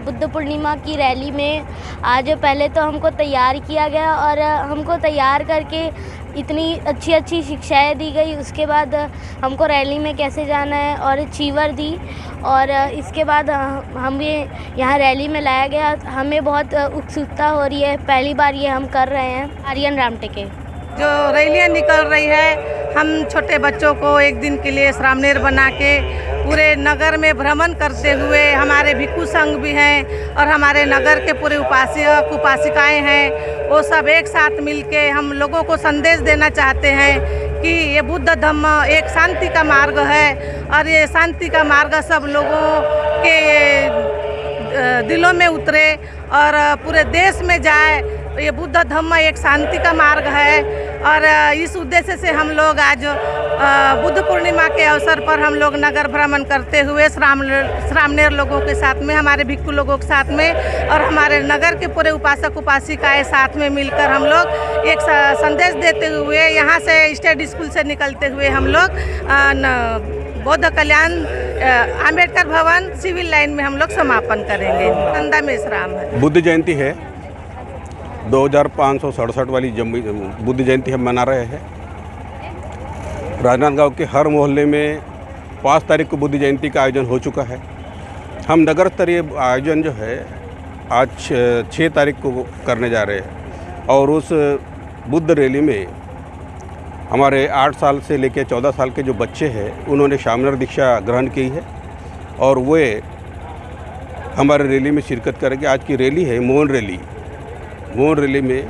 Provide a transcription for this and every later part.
बुद्ध पूर्णिमा की रैली में आज पहले तो हमको तैयार किया गया और हमको तैयार करके इतनी अच्छी अच्छी शिक्षाएं दी गई। उसके बाद हमको रैली में कैसे जाना है और चीवर दी और इसके बाद हम ये यहाँ रैली में लाया गया। हमें बहुत उत्सुकता हो रही है, पहली बार ये हम कर रहे हैं। आर्यन रामटेके जो रैलियाँ निकल रही है, हम छोटे बच्चों को एक दिन के लिए श्रामणेर बना के पूरे नगर में भ्रमण करते हुए, हमारे भिक्षु संघ भी हैं और हमारे नगर के पूरे उपासक उपासिकाएं हैं, वो सब एक साथ मिलके हम लोगों को संदेश देना चाहते हैं कि ये बुद्ध धम्म एक शांति का मार्ग है और ये शांति का मार्ग सब लोगों के दिलों में उतरे और पूरे देश में जाए। ये बुद्ध धम्म एक शांति का मार्ग है और इस उद्देश्य से हम लोग आज बुद्ध पूर्णिमा के अवसर पर हम लोग नगर भ्रमण करते हुए श्रामणेर लोगों के साथ में, हमारे भिक्षु लोगों के साथ में और हमारे नगर के पूरे उपासक उपासिकाएं साथ में मिलकर हम लोग एक संदेश देते हुए यहाँ से स्टेट स्कूल से निकलते हुए हम लोग बौद्ध कल्याण आम्बेडकर भवन सिविल लाइन में हम लोग समापन करेंगे। नंदा मेश्राम है। बुद्ध जयंती है, 2567 वाली बुद्ध जयंती हम मना रहे हैं। राजनांदगांव के हर मोहल्ले में 5 तारीख को बुद्ध जयंती का आयोजन हो चुका है। हम नगर स्तरीय आयोजन जो है आज 6 तारीख को करने जा रहे हैं और उस बुद्ध रैली में हमारे 8 साल से लेकर 14 साल के जो बच्चे हैं उन्होंने श्रामणेर दीक्षा ग्रहण की है और वे हमारे रैली में शिरकत करेंगे। आज की रैली है मौन रैली। मौन रैली में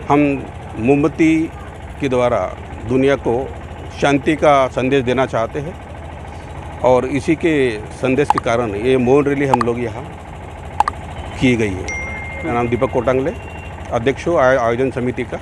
हम मोमबत्ती के द्वारा दुनिया को शांति का संदेश देना चाहते हैं और इसी के संदेश के कारण ये मौन रैली हम लोग यहाँ की गई है। मेरा नाम दीपक कोटांगले, अध्यक्ष आयोजन समिति का।